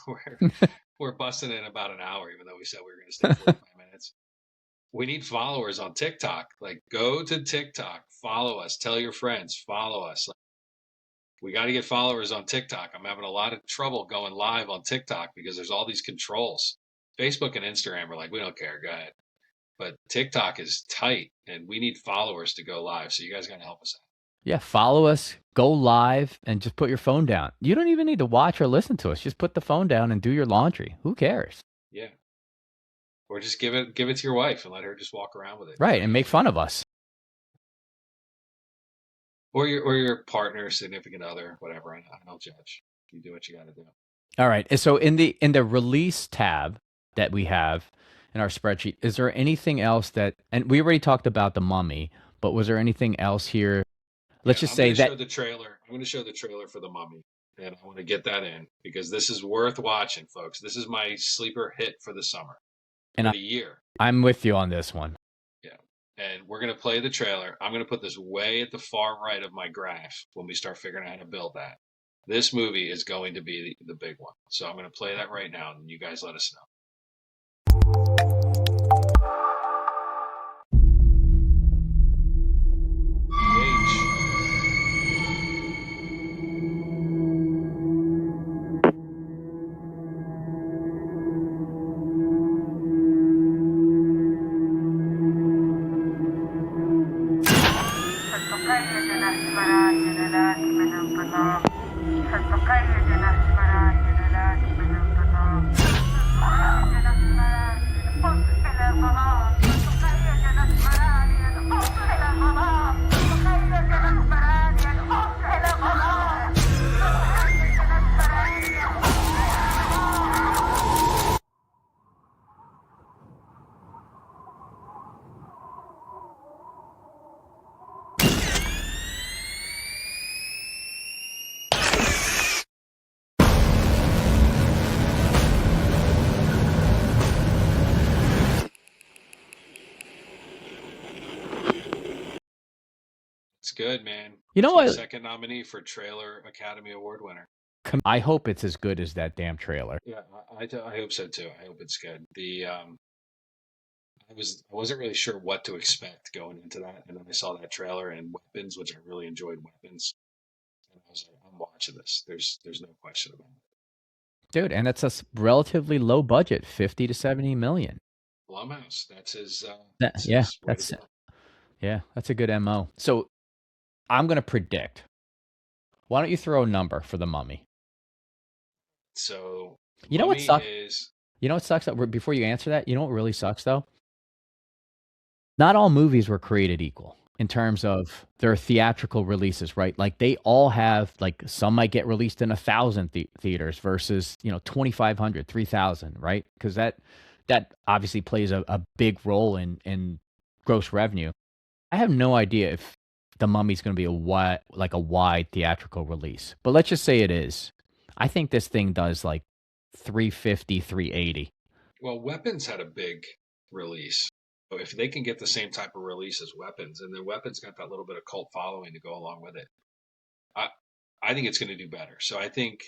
we're busting in about an hour, even though we said we were going to stay 45 minutes. We need followers on TikTok. Like, go to TikTok, follow us, tell your friends, follow us. Like, we got to get followers on TikTok. I'm having a lot of trouble going live on TikTok because there's all these controls. Facebook and Instagram are like, we don't care, go ahead. But TikTok is tight, and we need followers to go live. So you guys got to help us out. Yeah, follow us, go live, and just put your phone down. You don't even need to watch or listen to us. Just put the phone down and do your laundry. Who cares? Yeah. Or just give it to your wife and let her just walk around with it. Right, and make fun of us. Or your partner, significant other, whatever. I don't judge. You do what you got to do. All right. So in the release tab that we have in our spreadsheet, is there anything else that? And we already talked about The Mummy, but was there anything else here? Let's just say that show the trailer. I'm going to show the trailer for The Mummy, and I want to get that in because this is worth watching, folks. This is my sleeper hit for the summer, and the year. I'm with you on this one. Yeah, and we're going to play the trailer. I'm going to put this way at the far right of my graph when we start figuring out how to build that. This movie is going to be the big one, so I'm going to play that right now, and you guys let us know. It's good, man. You know what? Second nominee for Trailer Academy Award winner. I hope it's as good as that damn trailer. Yeah, I hope so too. I hope it's good. I wasn't really sure what to expect going into that, and then I saw that trailer and Weapons, which I really enjoyed Weapons, and I was like, I'm watching this. There's no question about it. Dude, and it's a relatively low budget, 50 to 70 million. Blumhouse, that's his. That's a good MO. So I'm going to predict. Why don't you throw a number for The Mummy? So you know what sucks? You know what sucks? Before you answer that, you know what really sucks though? Not all movies were created equal in terms of their theatrical releases, right? Like they all have, like some might get released in 1,000 theaters versus 2,500, 3,000, right? Because that obviously plays a big role in gross revenue. I have no idea if The Mummy's going to be a wide theatrical release, but let's just say it is. I think this thing does like 350, 380. Well, Weapons had a big release. So if they can get the same type of release as Weapons, and then Weapons got that little bit of cult following to go along with it, I think it's going to do better. So I think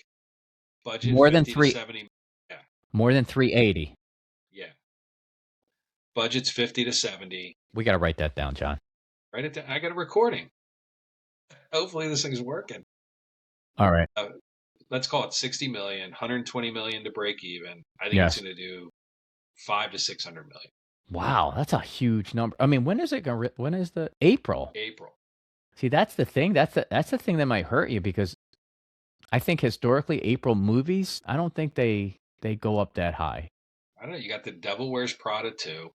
budget more than 370. Yeah. More than 380. Yeah. Budget's 50 to 70. We got to write that down, John. Write it down. I got a recording. Hopefully this thing's working. All right. Let's call it 60 million, 120 million to break even. I think it's going to do 500 to 600 million. Wow, that's a huge number. I mean, when is it going? When is the April? April. See, that's the thing. That's the thing that might hurt you because I think historically April movies, I don't think they go up that high. I don't know. You got The Devil Wears Prada 2.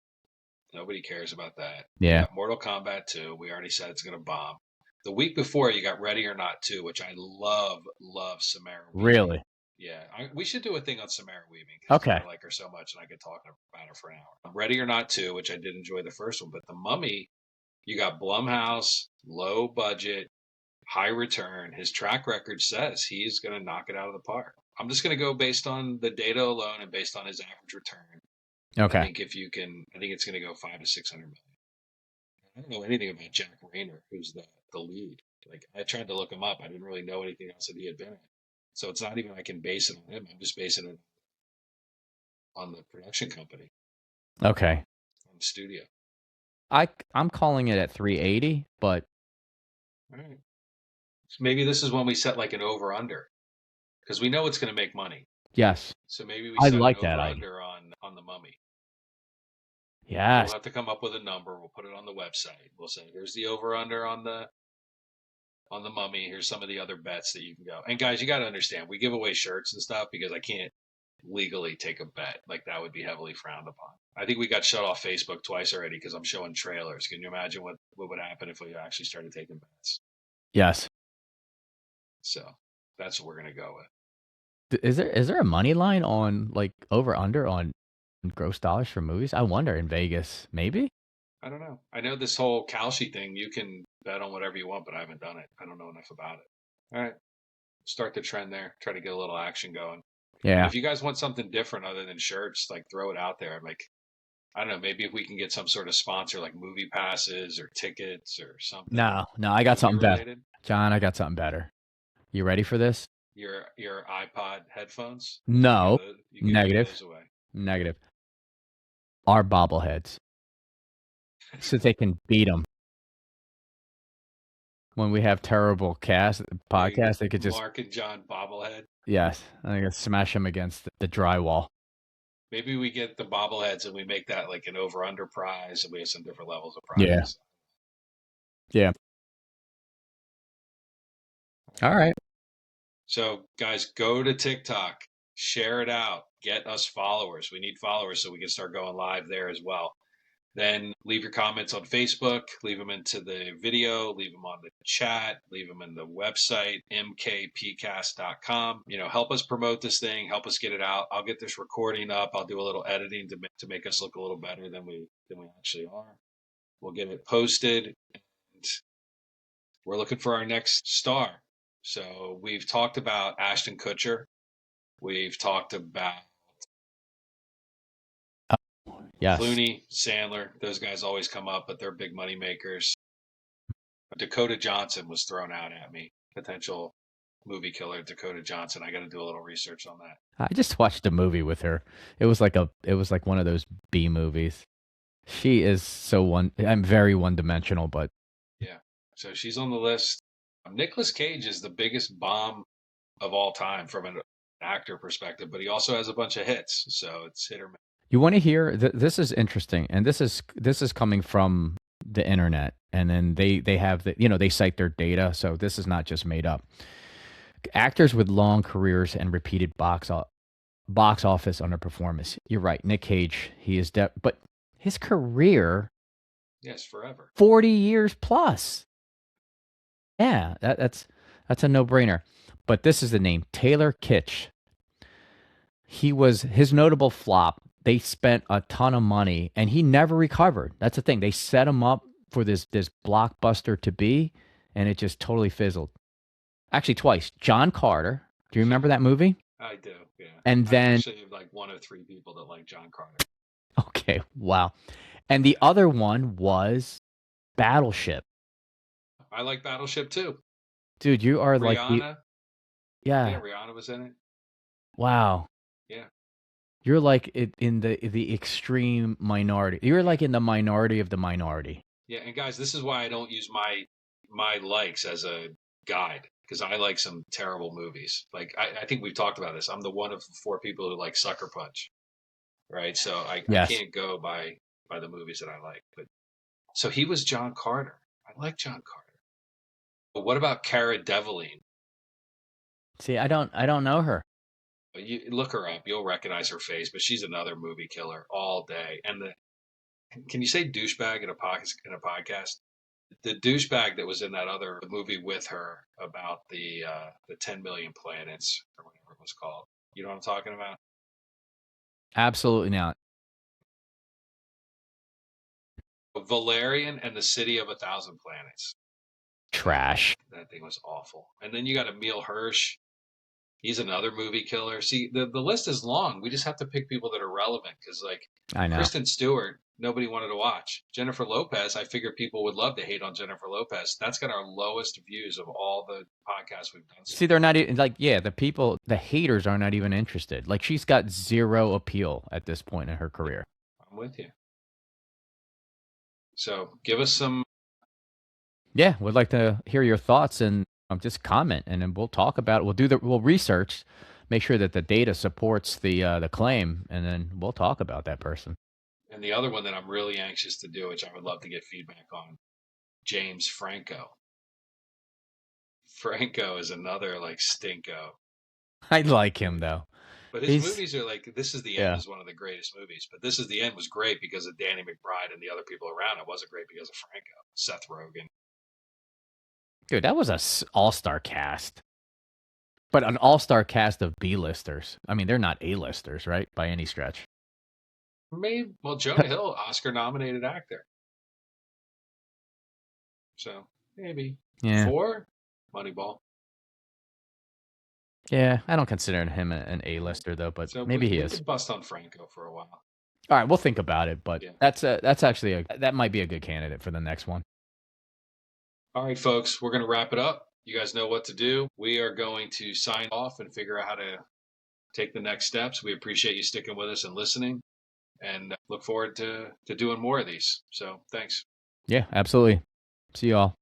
Nobody cares about that. Yeah. You got Mortal Kombat 2. We already said it's going to bomb. The week before, you got Ready or Not 2, which I love Samara Weaving. Really? Yeah. We should do a thing on Samara Weaving. Okay. I like her so much, and I could talk about her for an hour. Ready or Not 2, which I did enjoy the first one, but The Mummy, you got Blumhouse, low budget, high return. His track record says he's going to knock it out of the park. I'm just going to go based on the data alone and based on his average return. Okay. I think it's going to go 500 to 600 million. I don't know anything about Jack Rayner, who's the lead. Like, I tried to look him up. I didn't really know anything else that he had been in. So it's not even I can base it on him. I'm just basing it on the production company. Okay. On the studio. I'm calling it at 380, but all right. So maybe this is when we set like an over under, because we know it's going to make money. Yes. So maybe we I set like an that over idea. under on the Mummy. Yes. We'll have to come up with a number. We'll put it on the website. We'll say, here's the over under on the Mummy. Here's some of the other bets that you can go. And guys, you got to understand, we give away shirts and stuff because I can't legally take a bet. Like, that would be heavily frowned upon. I think we got shut off Facebook twice already because I'm showing trailers. Can you imagine what would happen if we actually started taking bets? Yes. So that's what we're going to go with. Is there a money line on like over under on gross dollars for movies? I wonder in Vegas, maybe. I don't know. I know this whole Kalshi thing, you can bet on whatever you want, but I haven't done it. I don't know enough about it. All right. Start the trend there. Try to get a little action going. Yeah. And if you guys want something different other than shirts, like throw it out there. Like, I don't know, maybe if we can get some sort of sponsor like movie passes or tickets or something. No, I got something better. John, I got something better. You ready for this? Your iPod headphones? No. You can Negative. give those away. Negative. Our bobbleheads. So they can beat them. When we have terrible podcasts, they could just Mark and John bobblehead. Yes, I could smash them against the drywall. Maybe we get the bobbleheads and we make that like an over-under prize, and we have some different levels of prizes. Yeah. All right. So, guys, go to TikTok, share it out, get us followers. We need followers so we can start going live there as well. Then leave your comments on Facebook, leave them into the video, leave them on the chat, leave them in the website, mkpcast.com. Help us promote this thing, help us get it out. I'll get this recording up. I'll do a little editing to make us look a little better than we actually are. We'll get it posted, and we're looking for our next star. So we've talked about Ashton Kutcher. We've talked about yes. Clooney, Sandler. Those guys always come up, but they're big money makers. Dakota Johnson was thrown out at me. Potential movie killer Dakota Johnson. I got to do a little research on that. I just watched a movie with her. It was like one of those B movies. She is I'm very one-dimensional, but yeah. So she's on the list. Nicolas Cage is the biggest bomb of all time from an actor perspective, but he also has a bunch of hits, so it's hit or miss. You want to hear? This is interesting, and this is coming from the internet, and then they have they cite their data, so this is not just made up. Actors with long careers and repeated box office underperformance. You're right, Nick Cage. He is but his career, yes, forever, 40 years plus. Yeah, that's a no-brainer. But this is the name, Taylor Kitsch. His notable flop. They spent a ton of money, and he never recovered. That's the thing. They set him up for this blockbuster to be, and it just totally fizzled. Actually, twice. John Carter. Do you remember that movie? I do, yeah. And then I'm actually like one of three people that like John Carter. Okay, wow. And the other one was Battleship. I like Battleship too. Dude, you are Rihanna. like yeah, Rihanna was in it. Wow. Yeah. You're like in the extreme minority. You're like in the minority of the minority. Yeah, and guys, this is why I don't use my likes as a guide, because I like some terrible movies. Like I think we've talked about this. I'm the one of four people who like Sucker Punch, right? So I can't go by by the movies that I like. But so he was John Carter. I like John Carter. But what about Cara Delevingne? See, I don't know her. You look her up, you'll recognize her face, but she's another movie killer all day. And can you say douchebag in a podcast? The douchebag that was in that other movie with her about the 10 million planets or whatever it was called. You know what I'm talking about? Absolutely not. Valerian and the City of a Thousand Planets. Trash. That thing was awful. And then you got Emil Hirsch. He's another movie killer. See, the list is long. We just have to pick people that are relevant because, like, I know. Kristen Stewart, nobody wanted to watch. Jennifer Lopez, I figure people would love to hate on Jennifer Lopez. That's got our lowest views of all the podcasts we've done. See, they're not even like, yeah, the haters are not even interested. Like, she's got zero appeal at this point in her career. I'm with you. So give us some. Yeah, we'd like to hear your thoughts and just comment, and then we'll talk about it. We'll research, make sure that the data supports the claim, and then we'll talk about that person. And the other one that I'm really anxious to do, which I would love to get feedback on, James Franco. Franco is another like stinko. I like him though. But his movies are like, This Is the End is one of the greatest movies. But This Is the End was great because of Danny McBride and the other people around. It wasn't great because of Franco, Seth Rogen. Dude, that was an all-star cast. But an all-star cast of B-listers. I mean, they're not A-listers, right? By any stretch. Maybe. Well, Jonah Hill, Oscar-nominated actor. So, maybe. Yeah. 4? Moneyball. Yeah, I don't consider him an A-lister, though, but So maybe he we is. could bust on Franco for a while. All right, we'll think about it, but that's actually that might be a good candidate for the next one. All right, folks, we're going to wrap it up. You guys know what to do. We are going to sign off and figure out how to take the next steps. We appreciate you sticking with us and listening, and look forward to doing more of these. So thanks. Yeah, absolutely. See you all.